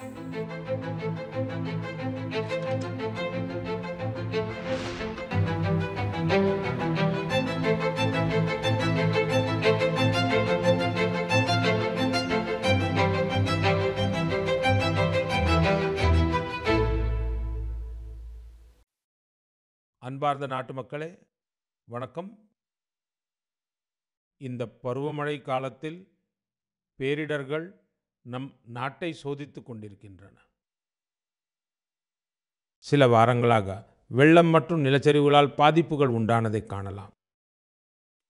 அன்பார்ந்த நாட்டு மக்களே, வணக்கம். இந்த பருவமழை காலத்தில் பேரிடர்கள் நம் நாட்டை சோதித்துக் கொண்டிருக்கின்றன. சில வாரங்களாக வெள்ளம் மற்றும் நிலச்சரிவுகளால் பாதிப்புகள் உண்டானதை காணலாம்.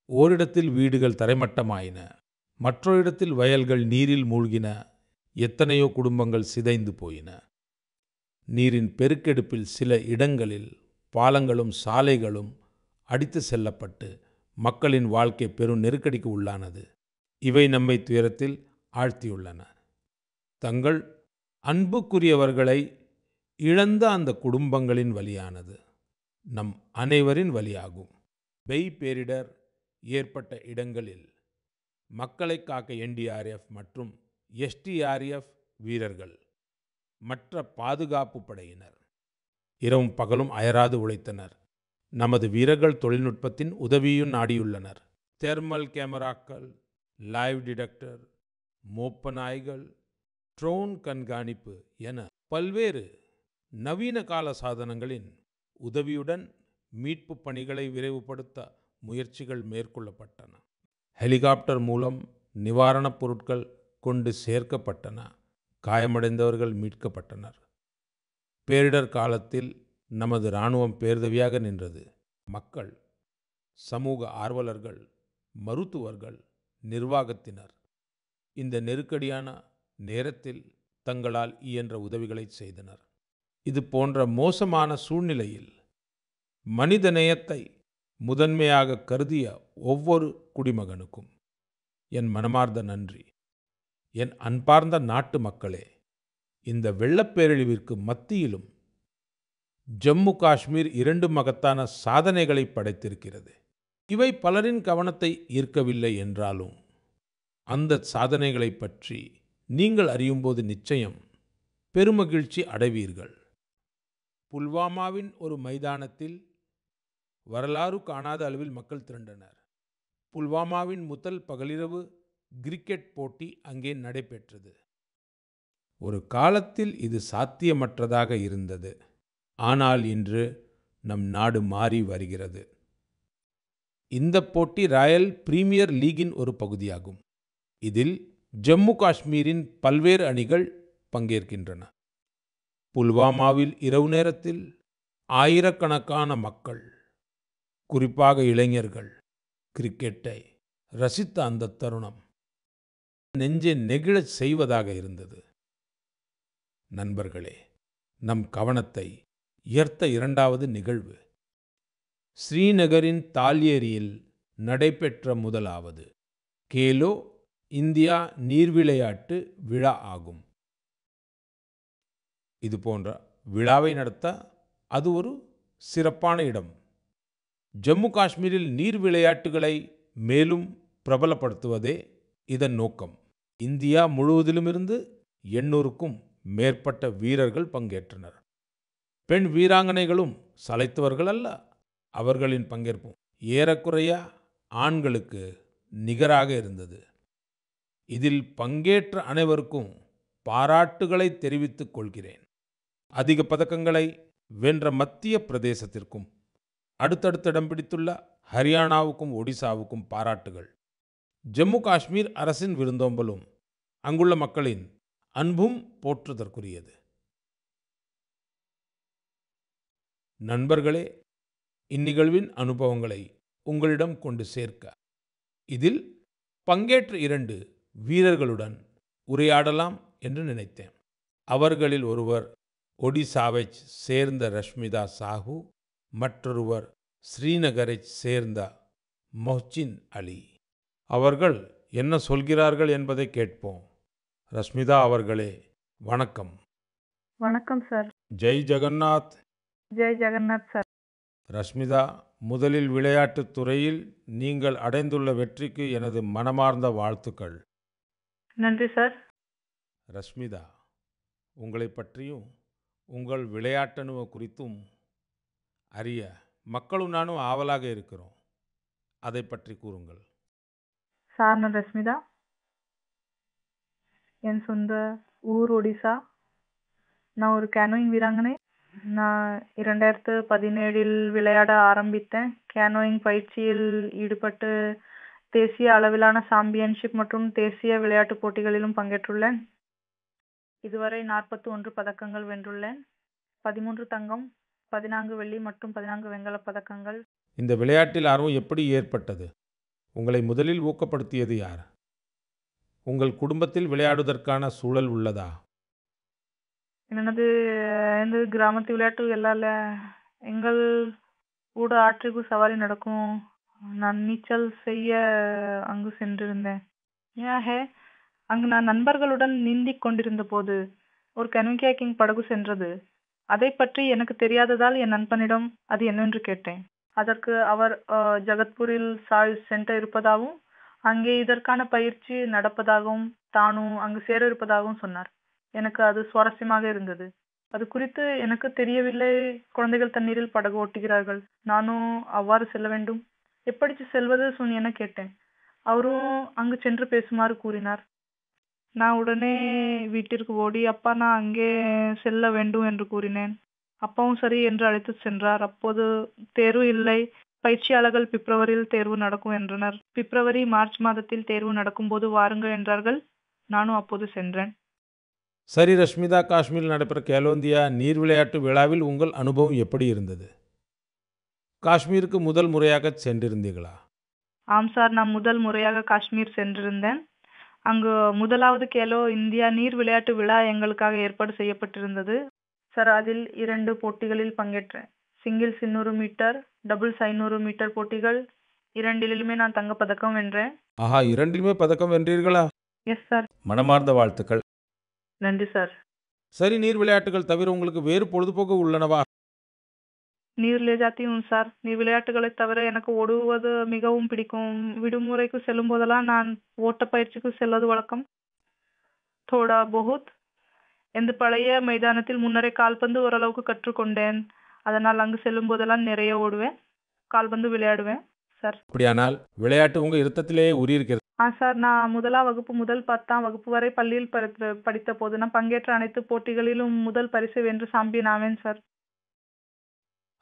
ஓரிடத்தில் வீடுகள் தரைமட்டமாயின, மற்றொரு இடத்தில் வயல்கள் நீரில் மூழ்கின, எத்தனையோ குடும்பங்கள் சிதைந்து போயின. நீரின் பெருக்கெடுப்பில் சில இடங்களில் பாலங்களும் சாலைகளும் அடித்து செல்லப்பட்டு மக்களின் வாழ்க்கை பெரும் நெருக்கடிக்கு உள்ளானது. இவை நம்மை துயரத்தில் ஆழ்த்தியுள்ளன. தங்கள் அன்புக்குரியவர்களை இழந்த அந்த குடும்பங்களின் வலியானது நம் அனைவரின் வலியாகும். பெய் பேரிடர் ஏற்பட்ட இடங்களில் மக்களை காக்க NDRF மற்றும் SDRF வீரர்கள், மற்ற பாதுகாப்பு படையினர் இரவும் பகலும் அயராது உழைத்தனர். நமது வீரர்கள் தொழில்நுட்பத்தின் உதவியும் நாடியுள்ளனர். தெர்மல் கேமராக்கள், லைவ் டிடெக்டர், மோப்ப நாய்கள், ட்ரோன் கண்காணிப்பு என பல்வேறு நவீன கால சாதனங்களின் உதவியுடன் மீட்பு பணிகளை விரைவுபடுத்த முயற்சிகள் மேற்கொள்ளப்பட்டன. ஹெலிகாப்டர் மூலம் நிவாரணப் பொருட்கள் கொண்டு சேர்க்கப்பட்டன. காயமடைந்தவர்கள் மீட்கப்பட்டனர். பேரிடர் காலத்தில் நமது இராணுவம் பேருதவியாக நின்றது. மக்கள், சமூக ஆர்வலர்கள், மருத்துவர்கள், நிர்வாகத்தினர் இந்த நெருக்கடியான நேரத்தில் தங்களால் இயன்ற உதவிகளை செய்தனர். இது போன்ற மோசமான சூழ்நிலையில் மனித நேயத்தை முதன்மையாக கருதிய ஒவ்வொரு குடிமகனுக்கும் என் மனமார்ந்த நன்றி. என் அன்பார்ந்த நாட்டு மக்களே, இந்த வெள்ளப்பேரழிவிற்கு மத்தியிலும் ஜம்மு காஷ்மீர் 2 மகத்தான சாதனைகளை படைத்திருக்கிறது. இவை பலரின் கவனத்தை ஈர்க்கவில்லை என்றாலும் அந்த சாதனைகளை பற்றி நீங்கள் அறியும்போது நிச்சயம் பெருமகிழ்ச்சி அடைவீர்கள். புல்வாமாவின் ஒரு மைதானத்தில் வரலாறு காணாத அளவில் மக்கள் திரண்டனர். புல்வாமாவின் முதல் பகலிரவு கிரிக்கெட் போட்டி அங்கே நடைபெற்றது. ஒரு காலத்தில் இது சாத்தியமற்றதாக இருந்தது. ஆனால் இன்று நம் நாடு மாறி வருகிறது. இந்த போட்டி ராயல் பிரீமியர் லீகின் ஒரு பகுதியாகும். இதில் ஜம்மு காஷ்மீரின் பல்வேறு அணிகள் பங்கேற்கின்றன. புல்வாமாவில் இரவு நேரத்தில் ஆயிரக்கணக்கான மக்கள், குறிப்பாக இளைஞர்கள், கிரிக்கெட்டை ரசித்த அந்த தருணம் நெஞ்சை நெகிழச் செய்வதாக இருந்தது. நண்பர்களே, நம் கவனத்தை ஈர்த்த இரண்டாவது நிகழ்வு ஸ்ரீநகரின் தால்ஏரியில் நடைபெற்ற முதலாவது கேலோ இந்தியா நீர்விளையாட்டு விழா ஆகும். இது போன்ற விழாவை நடத்த அது ஒரு சிறப்பான இடம். ஜம்மு காஷ்மீரில் நீர் விளையாட்டுகளை மேலும் பிரபலப்படுத்துவதே இதன் நோக்கம். இந்தியா முழுவதிலுமிருந்து 800க்கும் மேற்பட்ட வீரர்கள் பங்கேற்றனர். பெண் வீராங்கனைகளும் சளைத்தவர்கள் அல்ல. அவர்களின் பங்கேற்பும் ஏறக்குறைய ஆண்களுக்கு நிகராக இருந்தது. இதில் பங்கேற்ற அனைவருக்கும் பாராட்டுகளை தெரிவித்துக் கொள்கிறேன். அதிக பதக்கங்களை வென்ற மத்திய பிரதேசத்திற்கும் அடுத்தடுத்த இடம் பிடித்துள்ள ஹரியானாவுக்கும் ஒடிசாவுக்கும் பாராட்டுகள். ஜம்மு காஷ்மீர் அரசின் விருந்தோம்பலும் அங்குள்ள மக்களின் அன்பும் போற்றுதற்குரியது. நண்பர்களே, இந்நிகழ்வின் அனுபவங்களை உங்களிடம் கொண்டு சேர்க்க இதில் பங்கேற்ற 2 வீரர்களுடன் உரையாடலாம் என்று நினைத்தேன். அவர்களில் ஒருவர் ஒடிசாவைச் சேர்ந்த ரஷ்மிதா சாஹூ, மற்றொருவர் ஸ்ரீநகரைச் சேர்ந்த மொஹ்சின் அலி. அவர்கள் என்ன சொல்கிறார்கள் என்பதை கேட்போம். ரஷ்மிதா அவர்களே, வணக்கம். வணக்கம் சார். ஜெய் ஜெகநாத். ஜெய் ஜெகநாத் சார். ரஷ்மிதா, முதலில் விளையாட்டுத் துறையில் நீங்கள் அடைந்துள்ள வெற்றிக்கு எனது மனமார்ந்த வாழ்த்துக்கள். நன்றி சார். ரஷ்மிதா, உங்களை பற்றியும் உங்கள் விளையாட்டனுவ குறித்தும் அறிய மக்களும் நானும் ஆவலாக இருக்கிறோம். அதை பற்றி கூறுங்கள். சார், நான் ரஷ்மிதா. என் சொந்த ஊர் ஒடிசா. நான் ஒரு கேனோயிங் வீராங்கனை. நான் 2017 விளையாட ஆரம்பித்தேன். கேனோயிங் பயிற்சியில் ஈடுபட்டு தேசிய அளவிலான சாம்பியன்ஷிப் மற்றும் தேசிய விளையாட்டுப் போட்டிகளிலும் பங்கேற்றுள்ளேன். இதுவரை 41 பதக்கங்கள் வென்றுள்ளேன். 13 தங்கம், 14 வெள்ளி மற்றும் 14 வெண்கலப் பதக்கங்கள். இந்த விளையாட்டில் ஆர்வம் எப்படி ஏற்பட்டது? உங்களை முதலில் ஊக்கப்படுத்தியது யார்? உங்கள் குடும்பத்தில் விளையாடுவதற்கான சூழல் உள்ளதா? எனது கிராமத்து விளையாட்டு எல்லால எங்கள் கூட ஆற்றுக்கு சவாரி நடக்கும். நான் நீச்சல் செய்ய அங்கு சென்றிருந்தேன். அங்கு நான் நண்பர்களுடன் நீந்திக் கொண்டிருந்த போது ஒரு கனோயிங் படகு சென்றது. அதை பற்றி எனக்கு தெரியாததால் என் நண்பனிடம் அது என்னவென்று கேட்டேன். அதற்கு அவர் ஜகத்பூரில் சாய் சென்டர் இருப்பதாகவும் அங்கே இதற்கான பயிற்சி நடப்பதாகவும் தானும் அங்கு சேர இருப்பதாகவும் சொன்னார். எனக்கு அது சுவாரஸ்யமாக இருந்தது. அது குறித்து எனக்கு தெரியவில்லை. குழந்தைகள் தண்ணீரில் படகு ஓட்டுகிறார்கள், நானும் அவ்வாறு செல்ல வேண்டும். எப்படி செல்வது என கேட்டேன். அவரும் அங்கு சென்று பேசுமாறு கூறினார். நான் உடனே வீட்டிற்கு ஓடி, அப்பா நான் அங்கே செல்ல வேண்டும் என்று கூறினேன். அப்பாவும் சரி என்று அழைத்து சென்றார். அப்போது தேர்வு இல்லை, பயிற்சியாளர்கள் பிப்ரவரியில் தேர்வு நடக்கும் என்றனர். பிப்ரவரி மார்ச் மாதத்தில் தேர்வு நடக்கும் போது வாருங்கள் என்றார்கள். நானும் அப்போது சென்றேன். சரி ரஷ்மிதா, காஷ்மீரில் நடைபெற்ற கேலோ இந்தியா நீர் விளையாட்டு விழாவில் உங்கள் அனுபவம் எப்படி இருந்தது? காஷ்மீருக்கு முதல் முறையாக சென்றிருந்தீர்களா? ஆம் சார், நான் முதல் முறையாக காஷ்மீர் சென்றிருந்தேன். அங்கு முதலாவது கேலோ இந்தியா நீர் விளையாட்டு விழா எங்களுக்காக ஏற்பாடு செய்யப்பட்டிருந்தது. சார், அதில் 2 போட்டிகளில் பங்கேற்றேன். சிங்கிள்ஸ் 200 மீட்டர், டபுள்ஸ் 500 மீட்டர் போட்டிகள். 2லுமே நான் தங்கப்பதக்கம் வென்றேன். ஆஹா, 2லுமே பதக்கம் வென்றீர்களா? Yes sir. மனமார்ந்த வாழ்த்துக்கள். நன்றி சார். சரி, நீர் விளையாட்டுகள் தவிர உங்களுக்கு வேறு பொழுதுபோக்கு உள்ளனவா? நீர் ले जाती हूँ சார். நீர் விளையாட்டுகளை தவிர எனக்கு ஓடுவது மிகவும் பிடிக்கும். விடுமுறைக்கு செல்லும் போதெல்லாம் நான் ஓட்ட பயிற்சிக்கு செல்வது வழக்கம். தோடா बहुत. இந்த பழைய மைதானத்தில் முன்னரே கால்பந்து ஓரளவுக்கு கற்றுக்கொண்டேன். அதனால் அங்கு செல்லும் போதெல்லாம் நிறைய ஓடுவேன், கால்பந்து விளையாடுவேன் சார். அப்படியானால் விளையாட்டு உங்க இரத்தத்திலேயே ஊறியிருக்கிறது. சார், நான் முதலாம் வகுப்பு முதல் 10ஆம் வகுப்பு வரை பள்ளியில் படித்த போது நான் பங்கேற்ற அனைத்து போட்டிகளிலும் முதல் பரிசு வென்று சாம்பியன் ஆவேன் சார்.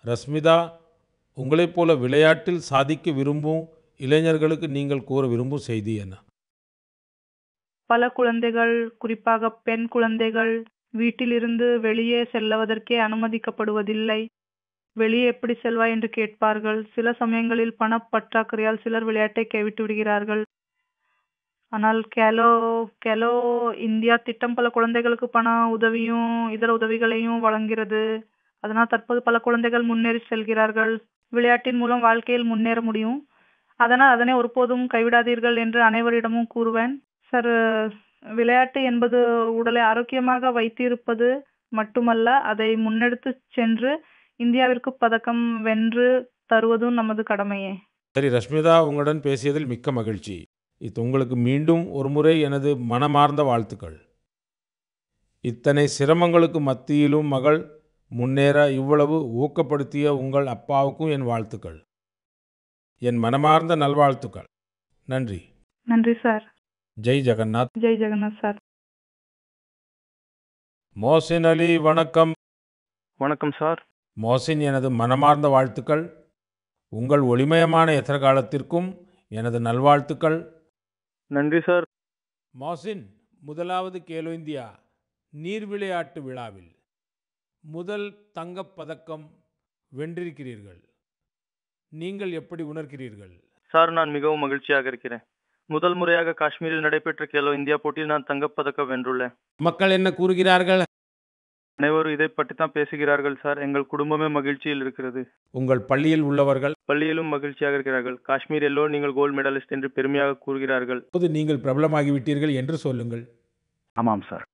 ரஷ்மிதா, உங்களைப் போல விளையாட்டில் சாதிக்க விரும்பும் இளைஞர்களுக்கு நீங்கள் கூற விரும்பும் செய்தி என்ன? பல குழந்தைகள், குறிப்பாக பெண் குழந்தைகள் வீட்டிலிருந்து வெளியே செல்லுவதற்கே அனுமதிக்கப்படுவதில்லை. வெளியே எப்படி செல்வாய் என்று கேட்பார்கள். சில சமயங்களில் பணப்பற்றாக்குறையால் சிலர் விளையாட்டை கைவிட்டு விடுகிறார்கள். ஆனால் கேலோ இந்தியா திட்டம் பல குழந்தைகளுக்கு பண உதவியும் இதர உதவிகளையும் வழங்குகிறது. அதனால் தற்போது பல குழந்தைகள் முன்னேறி செல்கிறார்கள். விளையாட்டின் மூலம் வாழ்க்கையில் முன்னேற முடியும். அதனால் அதனை ஒருபோதும் கைவிடாதீர்கள் என்று அனைவரிடமும் கூறுவேன் சார். விளையாட்டு என்பது உடலை ஆரோக்கியமாக வைத்திருப்பது மட்டுமல்ல, அதை முன்னெடுத்து சென்று இந்தியாவிற்கு பதக்கம் வென்று தருவதும் நமது கடமையே. சரி ரஷ்மிதா, உங்களுடன் பேசியதில் மிக்க மகிழ்ச்சி. இது உங்களுக்கு மீண்டும் ஒரு முறை எனது மனமார்ந்த வாழ்த்துக்கள். இத்தனை சிரமங்களுக்கு மத்தியிலும் மகள் முன்னேற இவ்வளவு ஊக்கப்படுத்திய உங்கள் அப்பாவுக்கும் என் வாழ்த்துக்கள், என் மனமார்ந்த நல்வாழ்த்துக்கள். நன்றி. நன்றி சார். ஜெய் ஜெகநாத். ஜெய் ஜெகநாத் சார். மோசின் அலி, வணக்கம். வணக்கம் சார். மோசின், எனது மனமார்ந்த வாழ்த்துக்கள். உங்கள் ஒளிமயமான எதிர்காலத்திற்கும் எனது நல்வாழ்த்துக்கள். நன்றி சார். மோசின், முதலாவது கேலோ இந்தியா நீர் விளையாட்டு விழாவில் முதல் தங்கப்பதக்கம் வென்றிருக்கிறீர்கள். நீங்கள் எப்படி உணர்கிறீர்கள்? சார், நான் மிகவும் மகிழ்ச்சியாக இருக்கிறேன். முதல் முறையாக காஷ்மீரில் நடைபெற்ற கேலோ இந்தியா போட்டியில் நான் தங்கப்பதக்கம் வென்றுள்ளேன். மக்கள் என்ன கூறுகிறார்கள்? அனைவரும் இதை பற்றி தான் பேசுகிறார்கள் சார். எங்கள் குடும்பமே மகிழ்ச்சியில் இருக்கிறது. உங்கள் பள்ளியில் உள்ளவர்கள்? பள்ளியிலும் மகிழ்ச்சியாக இருக்கிறார்கள். காஷ்மீர் எல்லோரும் நீங்கள் கோல்டு மெடலிஸ்ட் என்று பெருமையாக கூறுகிறார்கள். இப்போது நீங்கள் பிரபலமாகிவிட்டீர்கள் என்று சொல்லுங்கள். ஆமாம் சார்.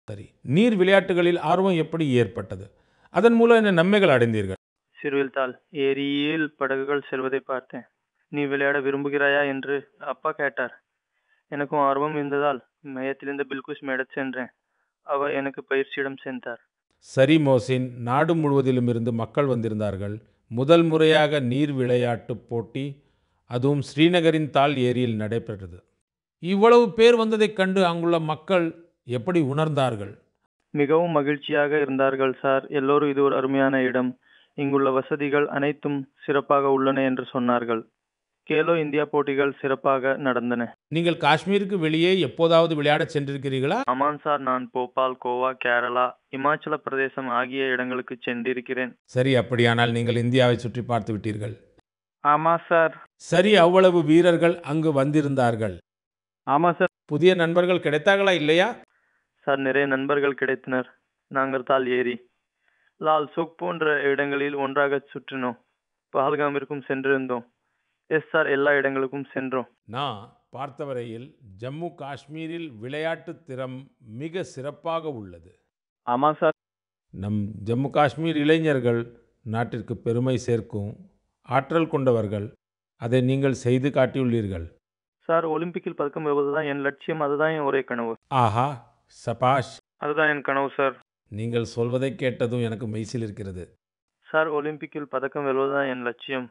சரி, நீர் விளையாட்டுகளில் ஆர்வம் எப்படி ஏற்பட்டது? அதன் மூலம் என்ன நன்மைகள் அடைந்தீர்கள்? சிறுவில் ஏரியில் படகுகள் செல்வதை பார்த்தேன். நீ விளையாட விரும்புகிறாயா என்று அப்பா கேட்டார். எனக்கும் ஆர்வம் இருந்ததால் மையத்திலிருந்து பில்குஸ் மேடச் சென்றேன். அவர் எனக்கு பயிற்சியிடம் சென்றார். சரி மோசின், நாடு முழுவதிலும் இருந்து மக்கள் வந்திருந்தார்கள். முதல் முறையாக நீர் விளையாட்டுப் போட்டி அதுவும் ஸ்ரீநகரின் தால் ஏரியில் நடைபெற்றது. இவ்வளவு பேர் வந்ததைக் கண்டு அங்குள்ள மக்கள் எப்படி உணர்ந்தார்கள்? மிகவும் மகிழ்ச்சியாக இருந்தார்கள் சார். எல்லோரும் இது ஒரு அருமையான இடம், இங்குள்ள வசதிகள் அனைத்தும் சிறப்பாக உள்ளன என்று சொன்னார்கள். கேலோ இந்தியா போட்டிகள் சிறப்பாக நடந்தன. நீங்கள் காஷ்மீருக்கு வெளியே எப்போதாவது விளையாடச் சென்றிருக்கிறீர்களா? ஆமாம் சார், நான் போபால், கோவா, கேரளா, இமாச்சல பிரதேசம் ஆகிய இடங்களுக்கு சென்றிருக்கிறேன். சரி, அப்படியானால் நீங்கள் இந்தியாவை சுற்றி பார்த்து விட்டீர்கள். ஆமா சார். சரி, அவ்வளவு வீரர்கள் அங்கு வந்திருந்தார்கள். ஆமா சார். புதிய நண்பர்கள் கிடைத்தார்களா இல்லையா? சார், நிறைய நண்பர்கள் கிடைத்தனர். நாங்கள் தால் ஏரி, லால் சுக் போன்ற இடங்களில் ஒன்றாக சுற்றினோம். பஹல்காமிற்கும் சென்றிருந்தோம். எஸ் சார், எல்லா இடங்களுக்கும் சென்றோம். நான் பார்த்தவரையில் ஜம்மு காஷ்மீரில் விளையாட்டு திறம் மிக சிறப்பாக உள்ளது. ஆமா சார். நம் ஜம்மு காஷ்மீர் இளைஞர்கள் நாட்டிற்கு பெருமை சேர்க்கும் ஆற்றல் கொண்டவர்கள். அதை நீங்கள் செய்து காட்டியுள்ளீர்கள். சார், ஒலிம்பிக்கில் பதக்கம் வெல்வதுதான் என் லட்சியம். அதுதான் என் ஒரே கனவு. ஆஹா, சபாஷ்! அதுதான் என் கனவு சார். நீங்கள் சொல்வதை கேட்டதும் எனக்கு மெய்சில் இருக்கிறது. சார், ஒலிம்பிக்கில் பதக்கம் வெல்வதுதான் என் லட்சியம்.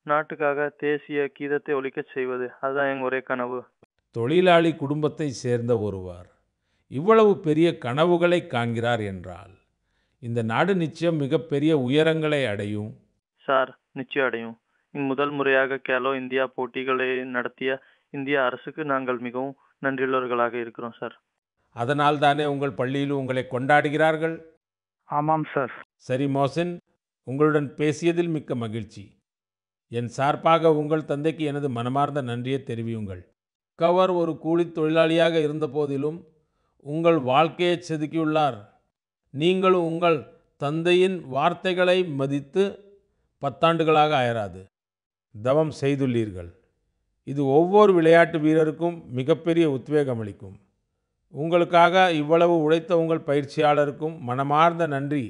நாட்டுக்காக தேசிய கீதத்தை ஒலிக்கச் செய்வது, அதுதான் என் ஒரே கனவு. தொழிலாளி குடும்பத்தை சேர்ந்த ஒருவர் இவ்வளவு பெரிய கனவுகளை காண்கிறார் என்றால் இந்த நாடு நிச்சயம் மிகப்பெரிய உயரங்களை அடையும். சார், நிச்சயம் அடையும். முதல் முறையாக கேலோ இந்தியா போட்டிகளை நடத்திய இந்திய அரசுக்கு நாங்கள் மிகவும் நன்றியுள்ளவர்களாக இருக்கிறோம் சார். அதனால் தானே உங்கள் பள்ளியிலும் உங்களை கொண்டாடுகிறார்கள். ஆமாம் சார். சரி மோசின், உங்களுடன் பேசியதில் மிக்க மகிழ்ச்சி. என் சார்பாக உங்கள் தந்தைக்கு எனது மனமார்ந்த நன்றியை தெரிவியுங்கள். அவர் ஒரு கூலித் தொழிலாளியாக இருந்த போதிலும் உங்கள் வாழ்க்கையை செதுக்கியுள்ளார். நீங்களும் உங்கள் தந்தையின் வார்த்தைகளை மதித்து 10 ஆண்டுகளாக அயராது தவம் செய்துள்ளீர்கள். இது ஒவ்வொரு விளையாட்டு வீரருக்கும் மிகப்பெரிய உத்வேகம் அளிக்கும். உங்களுக்காக இவ்வளவு உழைத்த உங்கள் பயிற்சியாளருக்கும் மனமார்ந்த நன்றி.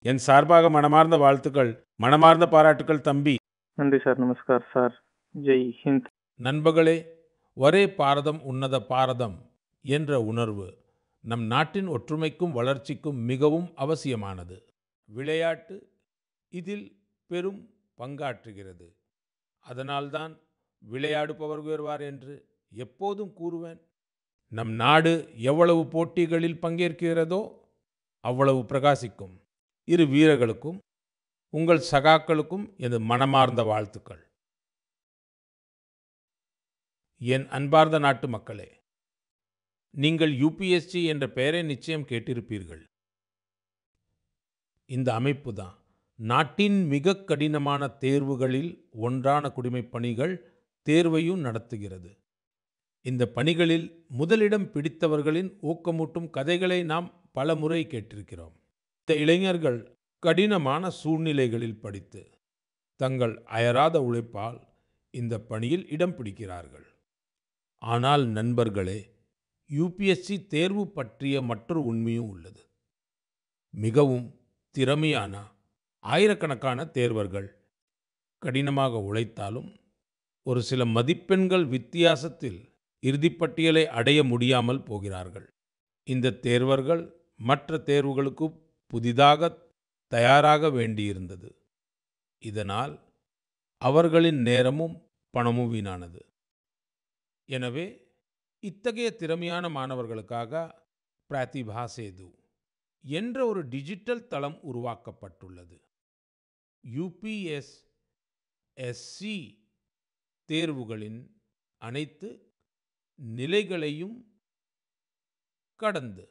என் சார்பாக மனமார்ந்த வாழ்த்துக்கள், மனமார்ந்த பாராட்டுக்கள் தம்பி. நன்றி சார். நமஸ்கார் சார். ஜெய் ஹிந்த். நண்பர்களே, ஒரே பாரதம் உன்னத பாரதம் என்ற உணர்வு நம் நாட்டின் ஒற்றுமைக்கும் வளர்ச்சிக்கும் மிகவும் அவசியமானது. விளையாட்டு இதில் பெரும் பங்காற்றுகிறது. அதனால்தான் விளையாடுபவர் உயர்வார் என்று எப்போதும் கூறுவேன். நம் நாடு எவ்வளவு போட்டிகளில் பங்கேற்கிறதோ அவ்வளவு பிரகாசிக்கும். இரு வீரர்களுக்கும் உங்கள் சகாக்களுக்கும் எனது மனமார்ந்த வாழ்த்துக்கள். என் அன்பார்ந்த நாட்டு மக்களே, நீங்கள் யூபிஎஸ்சி என்ற பெயரை நிச்சயம் கேட்டிருப்பீர்கள். இந்த அமைப்பு தான் நாட்டின் மிக கடினமான தேர்வுகளில் ஒன்றான குடிமைப் பணிகள் தேர்வையும் நடத்துகிறது. இந்த பணிகளில் முதலிடம் பிடித்தவர்களின் ஊக்கமூட்டும் கதைகளை நாம் பல முறை கேட்டிருக்கிறோம். இந்த இளைஞர்கள் கடினமான சூழ்நிலைகளில் படித்து தங்கள் அயராத உழைப்பால் இந்த பணியில் இடம் பிடிக்கிறார்கள். ஆனால் நண்பர்களே, யூபிஎஸ்சி தேர்வு பற்றிய மற்றொரு உண்மையும் உள்ளது. மிகவும் திறமையான ஆயிரக்கணக்கான தேர்வர்கள் கடினமாக உழைத்தாலும் ஒரு சில மதிப்பெண்கள் வித்தியாசத்தில் இறுதிப்பட்டியலை அடைய முடியாமல் போகிறார்கள். இந்த தேர்வர்கள் மற்ற தேர்வுகளுக்கு புதிதாக தயாராக வேண்டியிருந்தது. இதனால் அவர்களின் நேரமும் பணமும் வீணானது. எனவே இத்தகைய திறமையான மாணவர்களுக்காக பிரதிபா சேது என்ற ஒரு டிஜிட்டல் தளம் உருவாக்கப்பட்டுள்ளது. யூபிஎஸ்எஸ்சி தேர்வுகளின் அனைத்து நிலைகளையும் கடந்து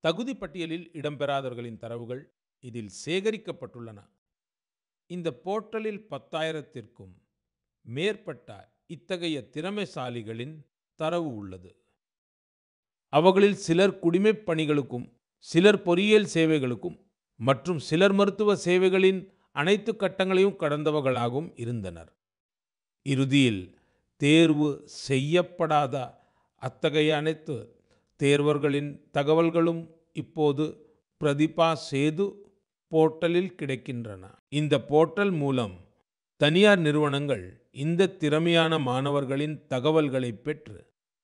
தகுதி பட்டியலில் இடம்பெறாதவர்களின் தரவுகள் இதில் சேகரிக்கப்பட்டுள்ளன. இந்த போர்ட்டலில் 10,000த்திற்கும் மேற்பட்ட இத்தகைய திறமைசாலிகளின் தரவு உள்ளது. அவர்களில் சிலர் குடிமைப் பணிகளுக்கும், சிலர் பொறியியல் சேவைகளுக்கும் மற்றும் சிலர் மருத்துவ சேவைகளின் அனைத்து கட்டங்களையும் கடந்தவர்களாகவும் இருந்தனர். இறுதியில் தேர்வு செய்யப்படாத அத்தகைய அனைத்து தேர்வர்களின் தகவல்களும் இப்போது பிரதிபா சேது போர்ட்டலில் கிடைக்கின்றன. இந்த போர்ட்டல் மூலம் தனியார் நிறுவனங்கள் இந்த திறமையான மாணவர்களின் தகவல்களை பெற்று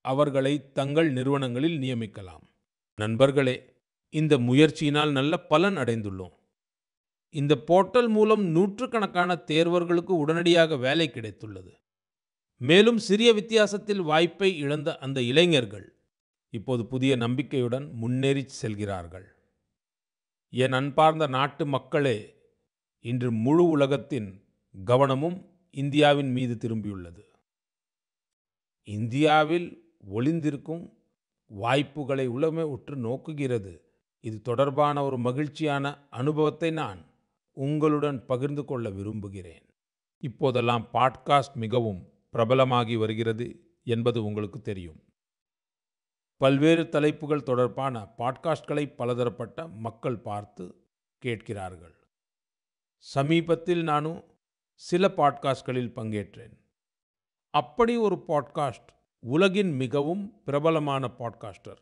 அவர்களை தங்கள் நிறுவனங்களில் நியமிக்கலாம். நண்பர்களே, இந்த முயற்சியினால் நல்ல பலன் அடைந்துள்ளோம். இந்த போர்ட்டல் மூலம் நூற்றுக்கணக்கான தேர்வர்களுக்கு உடனடியாக வேலை கிடைத்துள்ளது. மேலும் சிறிய வித்தியாசத்தில் வாய்ப்பை இழந்த அந்த இளைஞர்கள் இப்போது புதிய நம்பிக்கையுடன் முன்னேறிச் செல்கிறார்கள். என் அன்பார்ந்த நாட்டு மக்களே, இன்று முழு உலகத்தின் கவனமும் இந்தியாவின் மீது திரும்பியுள்ளது. இந்தியாவில் ஒளிந்திருக்கும் வாய்ப்புகளை உலகமே உற்று நோக்குகிறது. இது தொடர்பான ஒரு மகிழ்ச்சியான அனுபவத்தை நான் உங்களுடன் பகிர்ந்து கொள்ள விரும்புகிறேன். இப்போதெல்லாம் பாட்காஸ்ட் மிகவும் பிரபலமாகி வருகிறது என்பது உங்களுக்கு தெரியும். பல்வேறு தலைப்புகள் தொடர்பான பாட்காஸ்ட்களை பலதரப்பட்ட மக்கள் பார்த்து கேட்கிறார்கள். சமீபத்தில் நானும் சில பாட்காஸ்ட்களில் பங்கேற்றேன். அப்படி ஒரு பாட்காஸ்ட் உலகின் மிகவும் பிரபலமான பாட்காஸ்டர்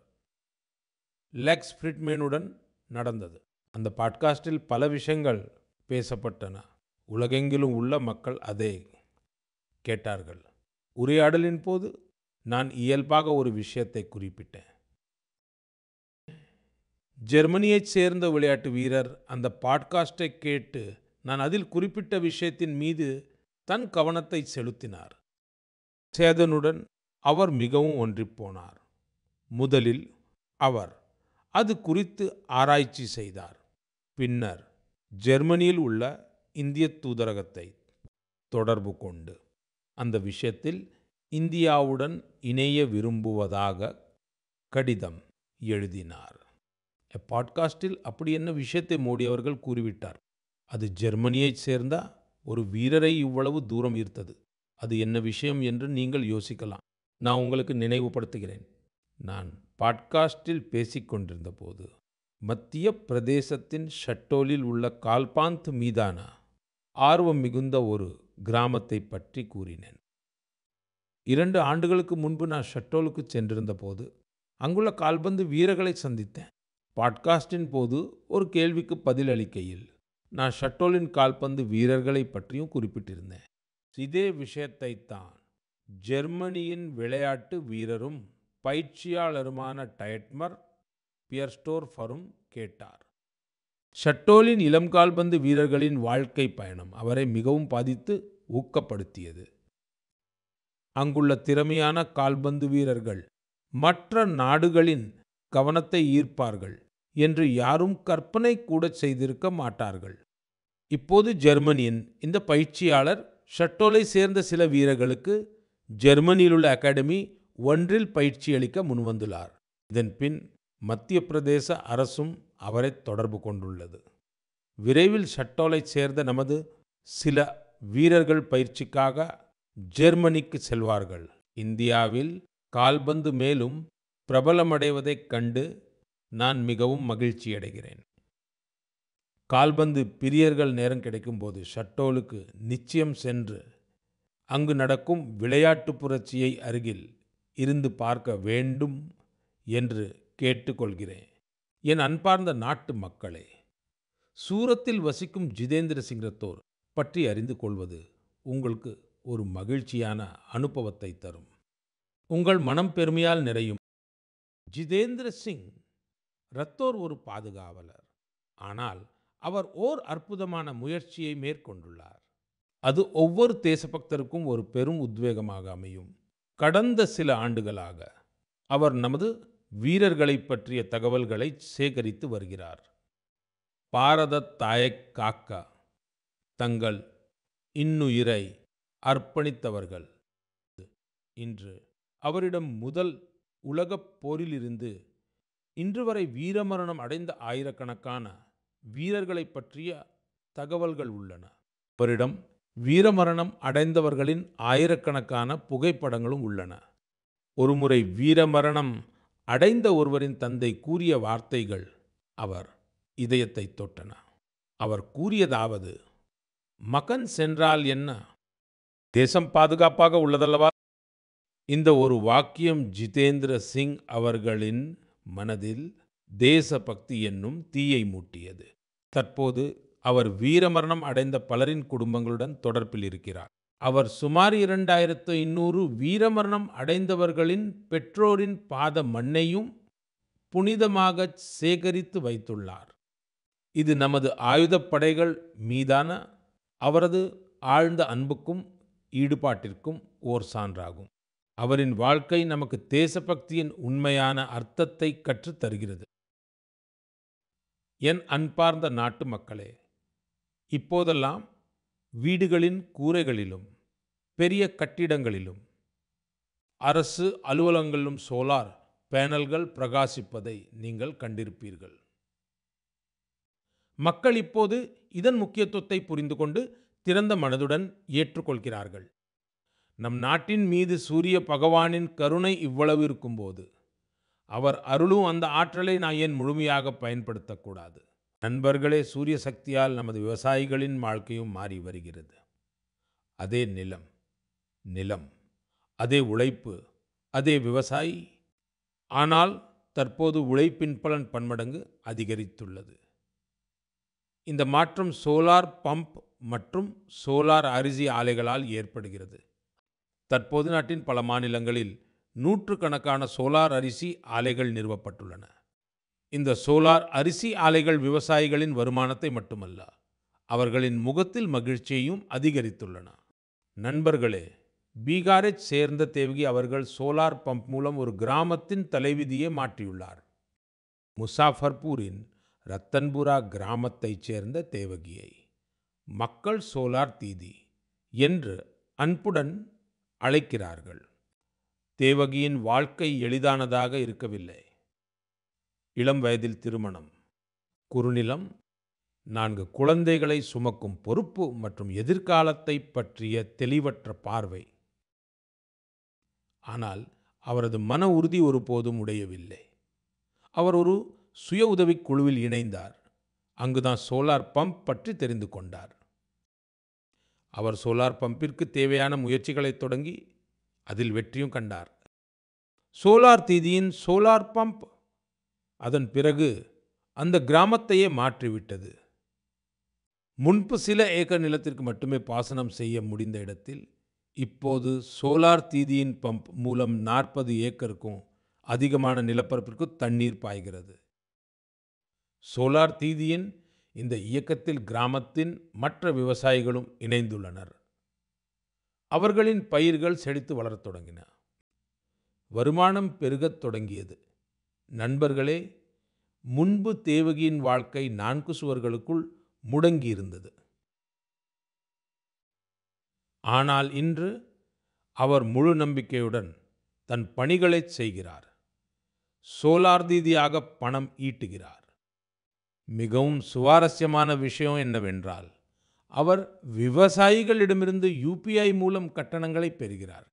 லெக்ஸ் ஃப்ரிட்மேனுடன் நடந்தது. அந்த பாட்காஸ்டில் பல விஷயங்கள் பேசப்பட்டன. உலகெங்கிலும் உள்ள மக்கள் அதை கேட்டார்கள். உரையாடலின் போது நான் இயல்பாக ஒரு விஷயத்தை குறிப்பிட்டேன். ஜெர்மனியைச் சேர்ந்த விளையாட்டு வீரர் அந்த பாட்காஸ்டை கேட்டு நான் அதில் குறிப்பிட்ட விஷயத்தின் மீது தன் கவனத்தை செலுத்தினார். சேதனுடன் அவர் மிகவும் ஒன்றிப்போனார். முதலில் அவர் அது குறித்து ஆராய்ச்சி செய்தார். பின்னர் ஜெர்மனியில் உள்ள இந்திய தூதரகத்தை தொடர்பு கொண்டு அந்த விஷயத்தில் இந்தியாவுடன் இணைய விரும்புவதாக கடிதம் எழுதினார். பாட்காஸ்டில் அப்படி என்ன விஷயத்தை மோடி அவர்கள் கூறிவிட்டார். அது ஜெர்மனியைச் சேர்ந்த ஒரு வீரரை இவ்வளவு தூரம் ஈர்த்தது. அது என்ன விஷயம் என்று நீங்கள் யோசிக்கலாம். நான் உங்களுக்கு நினைவுபடுத்துகிறேன். நான் பாட்காஸ்டில் பேசிக்கொண்டிருந்த போது மத்திய பிரதேசத்தின் ஷட்டோலில் உள்ள கால்பாந்த் மீதான ஆர்வம் மிகுந்த ஒரு கிராமத்தை பற்றி கூறினேன். 2 ஆண்டுகளுக்கு முன்பு நான் ஷட்டோலுக்கு சென்றிருந்த போது அங்குள்ள கால்பந்து வீரர்களை சந்தித்தேன். பாட்காஸ்டின் போது ஒரு கேள்விக்கு பதில் அளிக்கையில் நான் ஷட்டோலின் கால்பந்து வீரர்களை பற்றியும் குறிப்பிட்டிருந்தேன். இதே விஷயத்தை தான் ஜெர்மனியின் விளையாட்டு வீரரும் பயிற்சியாளருமான டயட்மர் பியர்ஸ்டோர்ஃபரும் கேட்டார். ஷட்டோலின் இளம் கால்பந்து வீரர்களின் வாழ்க்கை பயணம் அவரை மிகவும் பாதித்து ஊக்கப்படுத்தியது. அங்குள்ள திறமையான கால்பந்து வீரர்கள் மற்ற நாடுகளின் கவனத்தை ஈர்ப்பார்கள் என்று யாரும் கற்பனை கூட செய்திருக்க மாட்டார்கள். இப்போது ஜெர்மனியின் இந்த பயிற்சியாளர் ஷட்டோலை சேர்ந்த சில வீரர்களுக்கு ஜெர்மனியில் உள்ள அகாடமி ஒன்றில் பயிற்சி அளிக்க முன்வந்துள்ளார். இதன் பின் மத்திய பிரதேச அரசும் அவரை தொடர்பு கொண்டுள்ளது. விரைவில் ஷட்டோலை சேர்ந்த நமது சில வீரர்கள் பயிற்சிக்காக ஜெர்மனிக்கு செல்வார்கள். இந்தியாவில் கால்பந்து மேலும் பிரபலமடைவதைக் கண்டு நான் மிகவும் மகிழ்ச்சியடைகிறேன். கால்பந்து பிரியர்கள் நேரம் கிடைக்கும்போது ஷட்டோலுக்கு நிச்சயம் சென்று அங்கு நடக்கும் விளையாட்டு புரட்சியை அருகில் இருந்து பார்க்க வேண்டும் என்று கேட்டுக்கொள்கிறேன். என் அன்பார்ந்த நாட்டு மக்களே, சூரத்தில் வசிக்கும் ஜிதேந்திர சிங் ரத்தோர் பற்றி அறிந்து கொள்வது உங்களுக்கு ஒரு மகிழ்ச்சியான அனுபவத்தை தரும். உங்கள் மனம் பெருமையால் நிறையும். ஜிதேந்திர சிங் ரத்தோர் ஒரு பாதுகாவலர். ஆனால் அவர் ஓர் அற்புதமான முயற்சியை மேற்கொண்டுள்ளார். அது ஒவ்வொரு தேசபக்தருக்கும் ஒரு பெரும் உத்வேகமாக அமையும். கடந்த சில ஆண்டுகளாக அவர் நமது வீரர்களை பற்றிய தகவல்களை சேகரித்து வருகிறார். பாரத தாயைக் காக்க தங்கள் இன்னுயிரை அர்ப்பணித்தவர்கள் இன்று அவரிடம் முதல் உலகப் போரிலிருந்து இன்று வரை வீரமரணம் அடைந்த ஆயிரக்கணக்கான வீரர்களை பற்றிய தகவல்கள் உள்ளன. அவரிடம் வீரமரணம் அடைந்தவர்களின் ஆயிரக்கணக்கான புகைப்படங்களும் உள்ளன. ஒருமுறை வீரமரணம் அடைந்த ஒருவரின் தந்தை கூறிய வார்த்தைகள் அவர் இதயத்தை தொட்டன. அவர் கூறியதாவது, மகன் சென்றால் என்ன, தேசம் பாதுகாப்பாக உள்ளதல்லவா? இந்த ஒரு வாக்கியம் ஜிதேந்திர சிங் அவர்களின் மனதில் தேசபக்தி என்னும் தீயை மூட்டியது. தற்போது அவர் வீரமரணம் அடைந்த பலரின் குடும்பங்களுடன் தொடர்பில் இருக்கிறார். அவர் சுமார் 2500 வீரமரணம் அடைந்தவர்களின் பெற்றோரின் பாத மண்ணையும் புனிதமாக சேகரித்து வைத்துள்ளார். இது நமது ஆயுதப்படைகள் மீதான அவரது ஆழ்ந்த அன்புக்கும் ஈடுபாட்டிற்கும் ஓர் சான்றாகும். அவரின் வாழ்க்கை நமக்கு தேசபக்தியின் உண்மையான அர்த்தத்தை கற்றுத் தருகிறது. என் அன்பார்ந்த நாட்டு மக்களே, இப்போதெல்லாம் வீடுகளின் கூரைகளிலும் பெரிய கட்டிடங்களிலும் அரசு அலுவலகங்களிலும் சோலார் பேனல்கள் பிரகாசிப்பதை நீங்கள் கண்டிருப்பீர்கள். மக்கள் இப்போது இதன் முக்கியத்துவத்தை புரிந்து கொண்டு திறந்த மனதுடன் ஏற்றுக்கொள்கிறார்கள். நம் நாட்டின் மீது சூரிய பகவானின் கருணை இவ்வளவு இருக்கும்போது அவர் அருளும் அந்த ஆற்றலை நான் ஏன் முழுமையாக பயன்படுத்தக்கூடாது? நண்பர்களே, சூரிய சக்தியால் நமது விவசாயிகளின் வாழ்க்கையும் மாறி வருகிறது. அதே நிலம், அதே உழைப்பு, அதே விவசாயி. ஆனால் தற்போது உழைப்பின் பலன் பன்மடங்கு அதிகரித்துள்ளது. இந்த மாற்றம் சோலார் பம்ப் மற்றும் சோலார் அரிசி ஆலைகளால் ஏற்படுகிறது. தற்போது நாட்டின் பல மாநிலங்களில் நூற்றுக்கணக்கான சோலார் அரிசி ஆலைகள் நிறுவப்பட்டுள்ளன. இந்த சோலார் அரிசி ஆலைகள் விவசாயிகளின் வருமானத்தை மட்டுமல்ல, அவர்களின் முகத்தில் மகிழ்ச்சியையும் அதிகரித்துள்ளன. நண்பர்களே, பீகாரைச் சேர்ந்த தேவகி அவர்கள் சோலார் பம்ப் மூலம் ஒரு கிராமத்தின் தலைவிதியை மாற்றியுள்ளார். முசாஃபர்பூரின் ரத்தன்புரா கிராமத்தைச் சேர்ந்த தேவகியை மக்கள் சோலார் தீதி என்று அன்புடன் அழைக்கிறார்கள். தேவகியின் வாழ்க்கை எளிதானதாக இருக்கவில்லை. இளம் வயதில் திருமணம், குறுநிலம், 4 குழந்தைகளை சுமக்கும் பொறுப்பு மற்றும் எதிர்காலத்தை பற்றிய தெளிவற்ற பார்வை. ஆனால் அவரது மன உறுதி ஒருபோதும் உடையவில்லை. அவர் ஒரு சுய உதவிக் குழுவில் இணைந்தார். அங்குதான் சோலார் பம்ப் பற்றி தெரிந்து கொண்டார். அவர் சோலார் பம்பிற்கு தேவையான முயற்சிகளை தொடங்கி அதில் வெற்றியும் கண்டார். சோலார் தீதியின் சோலார் பம்ப் அதன் பிறகு அந்த கிராமத்தையே மாற்றிவிட்டது. முன்பு சில ஏக்கர் நிலத்திற்கு மட்டுமே பாசனம் செய்ய முடிந்த இடத்தில் இப்போது சோலார் தீதியின் பம்ப் மூலம் 40 ஏக்கருக்கும் அதிகமான நிலப்பரப்பிற்கு தண்ணீர் பாய்கிறது. சோலார் தீதியின் இந்த இயக்கத்தில் கிராமத்தின் மற்ற விவசாயிகளும் இணைந்துள்ளனர். அவர்களின் பயிர்கள் செழித்து வளரத் தொடங்கின. வருமானம் பெருகத் தொடங்கியது. நண்பர்களே, முன்பு தேவகியின் வாழ்க்கை 4 சுவர்களுக்குள் முடங்கியிருந்தது. ஆனால் இன்று அவர் முழு நம்பிக்கையுடன் தன் பணிகளை செய்கிறார். சோலார் தீதியாக பணம் ஈட்டுகிறார். மிகவும் சுவாரஸ்யமான விஷயம் என்னவென்றால், அவர் விவசாயிகளிடமிருந்து UPI மூலம் கட்டணங்களை பெறுகிறார்.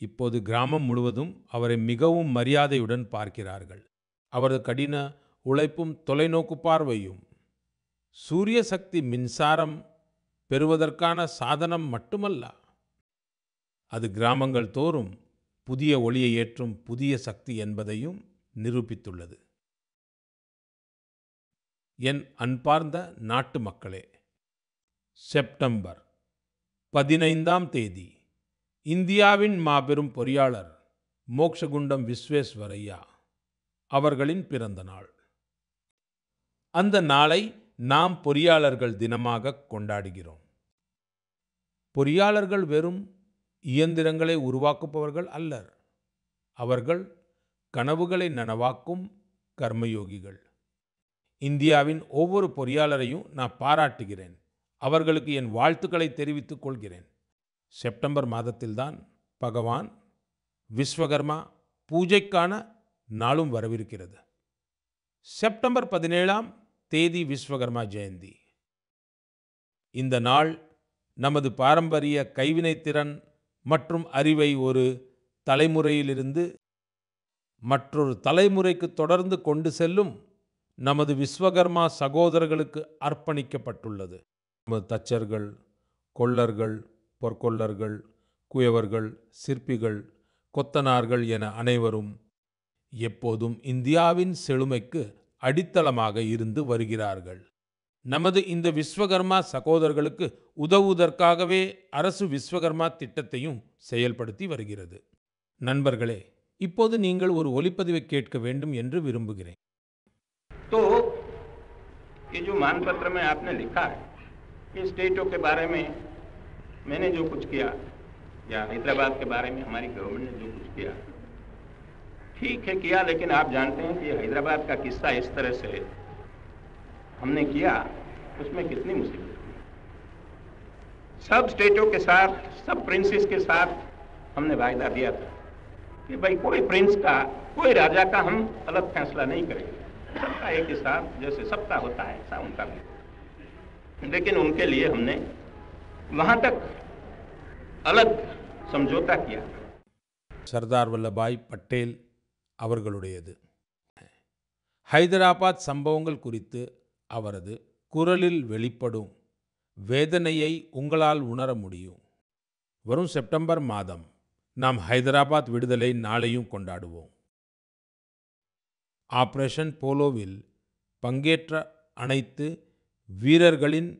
இப்போது கிராமம் முழுவதும் அவரை மிகவும் மரியாதையுடன் பார்க்கிறார்கள். அவரது கடின உழைப்பும் தொலைநோக்கு பார்வையும் சூரிய சக்தி மின்சாரம் பெறுவதற்கான சாதனம் மட்டுமல்ல, அது கிராமங்கள் தோறும் புதிய ஒளியை ஏற்றும் புதிய சக்தி என்பதையும் நிரூபித்துள்ளது. என் அன்பார்ந்த நாட்டு மக்களே, செப்டம்பர் 15ஆம் தேதி இந்தியாவின் மாபெரும் பொறியாளர் மோக்ஷகுண்டம் விஸ்வேஸ்வரய்யா அவர்களின் பிறந்த நாள். அந்த நாளை நாம் பொறியாளர்கள் தினமாக கொண்டாடுகிறோம். பொறியாளர்கள் வெறும் இயந்திரங்களை உருவாக்குபவர்கள் அல்லர். அவர்கள் கனவுகளை நனவாக்கும் கர்மயோகிகள். இந்தியாவின் ஒவ்வொரு பொறியாளரையும் நான் பாராட்டுகிறேன். அவர்களுக்கு என் வாழ்த்துக்களை தெரிவித்துக் கொள்கிறேன். செப்டம்பர் மாதத்தில்தான் பகவான் விஸ்வகர்மா பூஜைக்கான நாளும் வரவிருக்கிறது. செப்டம்பர் 17ஆம் தேதி விஸ்வகர்மா ஜெயந்தி. இந்த நாள் நமது பாரம்பரிய கைவினைத்திறன் மற்றும் அறிவை ஒரு தலைமுறையிலிருந்து மற்றொரு தலைமுறைக்கு தொடர்ந்து கொண்டு செல்லும் நமது விஸ்வகர்மா சகோதரர்களுக்கு அர்ப்பணிக்கப்பட்டுள்ளது. நமது தச்சர்கள், கொல்லர்கள், பொற்கொல்லர்கள், குயவர்கள், சிற்பிகள், கொத்தனார்கள் என அனைவரும் எப்போதும் இந்தியாவின் செழுமைக்கு அடித்தளமாக இருந்து வருகிறார்கள். நமது இந்த விஸ்வகர்மா சகோதரர்களுக்கு உதவுவதற்காகவே அரசு விஸ்வகர்மா திட்டத்தையும் செயல்படுத்தி வருகிறது. நண்பர்களே, இப்போது நீங்கள் ஒரு ஒலிப்பதிவை கேட்க வேண்டும் என்று விரும்புகிறேன். तो ये जो मानपत्र में आपने लिखा है, ये स्टेटों के बारे में मैंने जो कुछ किया या हैदराबाद के बारे में हमारी गवर्नमेंट ने जो कुछ किया, ठीक है किया, लेकिन आप जानते हैं कि ये हैदराबाद का किस्सा इस तरह से हमने किया, उसमें कितनी मुसीबत हुई। सब स्टेटों के साथ, सब प्रिंसेस के साथ हमने वायदा दिया था कि भाई कोई प्रिंस का, कोई राजा का हम अलग फैसला नहीं करेंगे, सबका एक हिसाब, जैसे सबका होता है ऐसा उनका भी। लेकिन उनके लिए हमने वहां तक अलग समझौता किया। சர்தார் வல்லபாய் பட்டேல் அவர்களுடையது. ஹைதராபாத் சம்பவங்கள் குறித்து அவரது குரலில் வெளிப்படும் வேதனையை உங்களால் உணர முடியும். வரும் செப்டம்பர் மாதம் நாம் ஹைதராபாத் விடுதலை நாளையும் கொண்டாடுவோம். ஆபரேஷன் போலோவில் பங்கேற்ற அனைத்து வீரர்களின்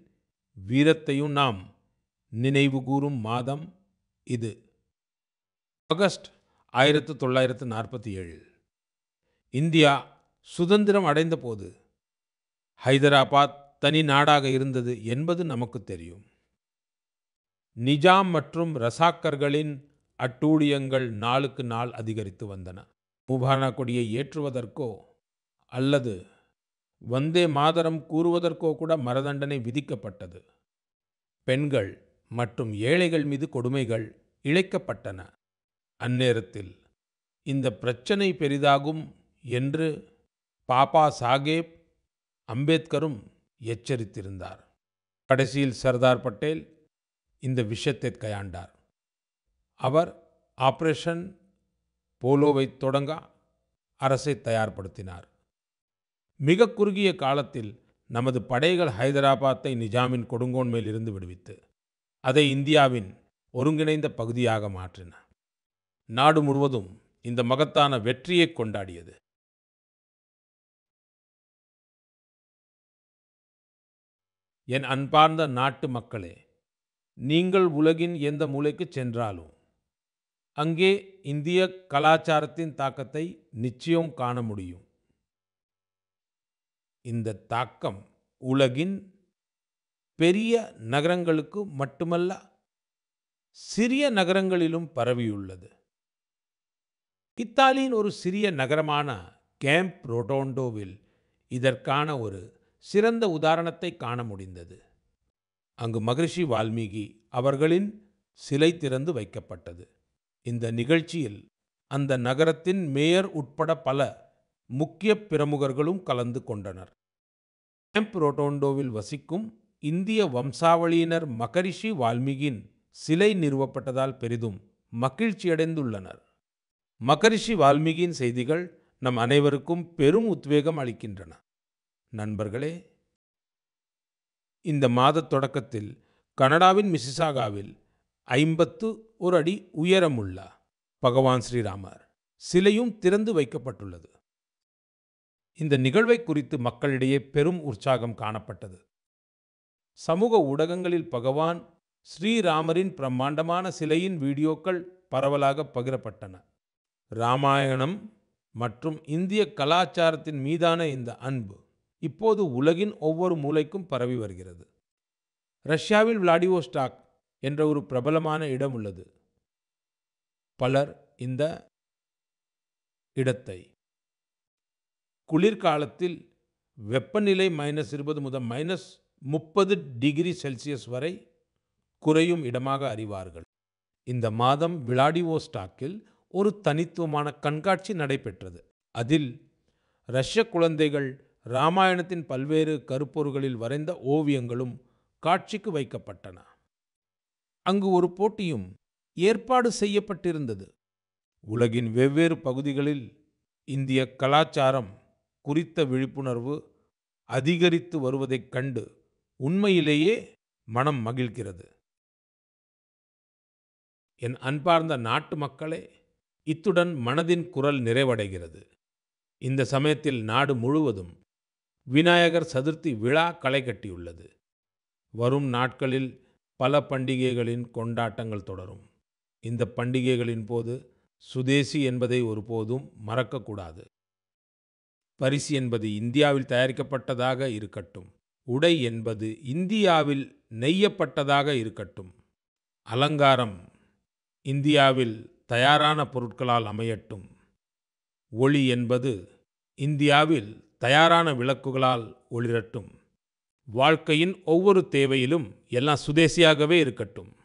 வீரத்தையும் நாம் நினைவுகூரும் மாதம் இது. ஆகஸ்ட் 1947 இந்தியா சுதந்திரம் அடைந்தபோது ஹைதராபாத் தனி நாடாக இருந்தது என்பது நமக்கு தெரியும். நிஜாம் மற்றும் ரசாக்கர்களின் அட்டூழியங்கள் நாளுக்கு நாள் அதிகரித்து வந்தன. முபாரக் கொடியை ஏற்றுவதற்கோ அல்லது வந்தே மாதரம் கூறுவதற்கோ கூட மரணதண்டனை விதிக்கப்பட்டது. பெண்கள் மற்றும் ஏழைகள் மீது கொடுமைகள் இழைக்கப்பட்டன. அந்நேரத்தில் இந்த பிரச்சனை பெரிதாகும் என்று பாபா சாஹேப் அம்பேத்கரும் எச்சரித்திருந்தார். கடைசியில் சர்தார் பட்டேல் இந்த விஷயத்தை கையாண்டார். அவர் ஆபரேஷன் போலோவை தொடங்க அரசை தயார்படுத்தினார். மிக குறுகிய காலத்தில் நமது படைகள் ஹைதராபாத்தை நிஜாமின் கொடுங்கோன்மையில் இருந்து விடுவித்து அதை இந்தியாவின் ஒருங்கிணைந்த பகுதியாக மாற்றின. நாடு முழுவதும் இந்த மகத்தான வெற்றியை கொண்டாடியது. என் அன்பார்ந்த நாட்டு மக்களே, நீங்கள் உலகின் எந்த மூலைக்கு சென்றாலும் அங்கே இந்திய கலாச்சாரத்தின் தாக்கத்தை நிச்சயம் காண முடியும். இந்த தாக்கம் உலகின் பெரிய நகரங்களுக்கு மட்டுமல்ல, சிறிய நகரங்களிலும் பரவியுள்ளது. இத்தாலியின் ஒரு சிறிய நகரமான கேம்ப் ரோட்டோண்டோவில் இதற்கான ஒரு சிறந்த உதாரணத்தை காண முடிந்தது. அங்கு மகரிஷி வால்மீகி அவர்களின் சிலை திறந்து வைக்கப்பட்டது. இந்த நிகழ்ச்சியில் அந்த நகரத்தின் மேயர் உட்பட பல முக்கிய பிரமுகர்களும் கலந்து கொண்டனர். கேம்ப் ரோட்டோண்டோவில் வசிக்கும் இந்திய வம்சாவளியினர் மகரிஷி வால்மீகியின் சிலை நிறுவப்பட்டதால் பெரிதும் மகிழ்ச்சியடைந்துள்ளனர். மகரிஷி வால்மீகியின் செய்திகள் நம் அனைவருக்கும் பெரும் உத்வேகம் அளிக்கின்றன. நண்பர்களே, இந்த மாத தொடக்கத்தில் கனடாவின் மிசிசாகாவில் 51 அடி உயரமுள்ள பகவான் ஸ்ரீராமர் சிலையும் திறந்து வைக்கப்பட்டுள்ளது. இந்த நிகழ்வை குறித்து மக்களிடையே பெரும் உற்சாகம் காணப்பட்டது. சமூக ஊடகங்களில் பகவான் ஸ்ரீராமரின் பிரம்மாண்டமான சிலையின் வீடியோக்கள் பரவலாக பகிரப்பட்டன. ராமாயணம் மற்றும் இந்திய கலாச்சாரத்தின் மீதான இந்த அன்பு இப்போது உலகின் ஒவ்வொரு மூலைக்கும் பரவி வருகிறது. ரஷ்யாவில் விளாடிவோஸ்டாக் என்ற ஒரு பிரபலமான இடம் உள்ளது. பலர் இந்த இடத்தை குளிர்காலத்தில் வெப்பநிலை -20 முதல் -30 டிகிரி செல்சியஸ் வரை குறையும் இடமாக அறிவார்கள். இந்த மாதம் விளாடிவோஸ்டாக்கில் ஒரு தனித்துவமான கண்காட்சி நடைபெற்றது. அதில் ரஷ்ய குழந்தைகள் ராமாயணத்தின் பல்வேறு கருப்பொருள்களில் வரைந்த ஓவியங்களும் காட்சிக்கு வைக்கப்பட்டன. அங்கு ஒரு போட்டியும் ஏற்பாடு செய்யப்பட்டிருந்தது. உலகின் வெவ்வேறு பகுதிகளில் இந்திய கலாச்சாரம் குறித்த விழிப்புணர்வு அதிகரித்து வருவதைக் கண்டு உண்மையிலேயே மனம் மகிழ்கிறது. என் அன்பார்ந்த நாட்டு மக்களே, இத்துடன் மனதின் குரல் நிறைவடைகிறது. இந்த சமயத்தில் நாடு முழுவதும் விநாயகர் சதுர்த்தி விழா களை கட்டியுள்ளது. வரும் நாட்களில் பல பண்டிகைகளின் கொண்டாட்டங்கள் தொடரும். இந்த பண்டிகைகளின் போது சுதேசி என்பதை ஒருபோதும் மறக்கக்கூடாது. பரிசு என்பது இந்தியாவில் தயாரிக்கப்பட்டதாக இருக்கட்டும். உடை என்பது இந்தியாவில் நெய்யப்பட்டதாக இருக்கட்டும். அலங்காரம் இந்தியாவில் தயாரான பொருட்களால் அமையட்டும். ஒளி என்பது இந்தியாவில் தயாரான விளக்குகளால் ஒளிரட்டும். வாழ்க்கையின் ஒவ்வொரு தேவையிலும் எல்லாம் சுதேசியாகவே இருக்கட்டும்.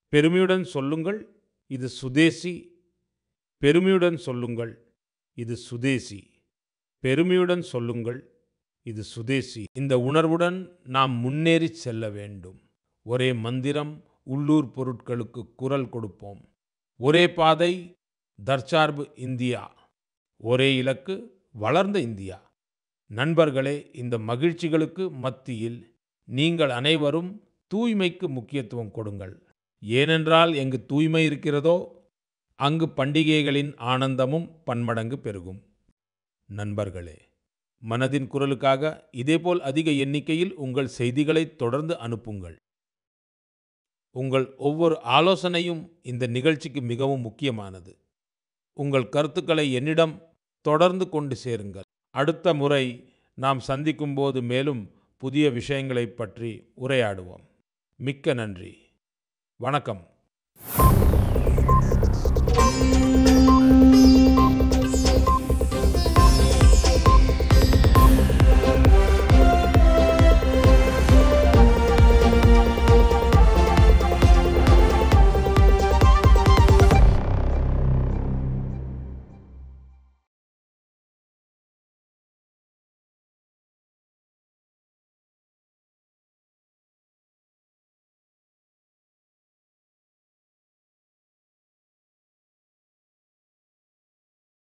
பெருமையுடன் சொல்லுங்கள், இது சுதேசி. பெருமையுடன் சொல்லுங்கள், இது சுதேசி. பெருமையுடன் சொல்லுங்கள், இது சுதேசி. இந்த உணர்வுடன் நாம் முன்னேறி செல்ல வேண்டும். ஒரே மந்திரம், உள்ளூர் பொருட்களுக்கு குரல் கொடுப்போம். ஒரே பாதை, தற்சார்பு இந்தியா. ஒரே இலக்கு, வளர்ந்த இந்தியா. நண்பர்களே, இந்த மகிழ்ச்சிகளுக்கு மத்தியில் நீங்கள் அனைவரும் தூய்மைக்கு முக்கியத்துவம் கொடுங்கள். ஏனென்றால் எங்கு தூய்மை இருக்கிறதோ அங்கு பண்டிகைகளின் ஆனந்தமும் பன்மடங்கு பெருகும். நண்பர்களே, மனதின் குரலுக்காக இதேபோல் அதிக எண்ணிக்கையில் உங்கள் செய்திகளை தொடர்ந்து அனுப்புங்கள். உங்கள் ஒவ்வொரு ஆலோசனையும் இந்த நிகழ்ச்சிக்கு மிகவும் முக்கியமானது. உங்கள் கருத்துக்களை என்னிடம் தொடர்ந்து கொண்டு சேருங்கள். அடுத்த முறை நாம் சந்திக்கும்போது மேலும் புதிய விஷயங்களைப் பற்றி உரையாடுவோம். மிக்க நன்றி. வணக்கம்.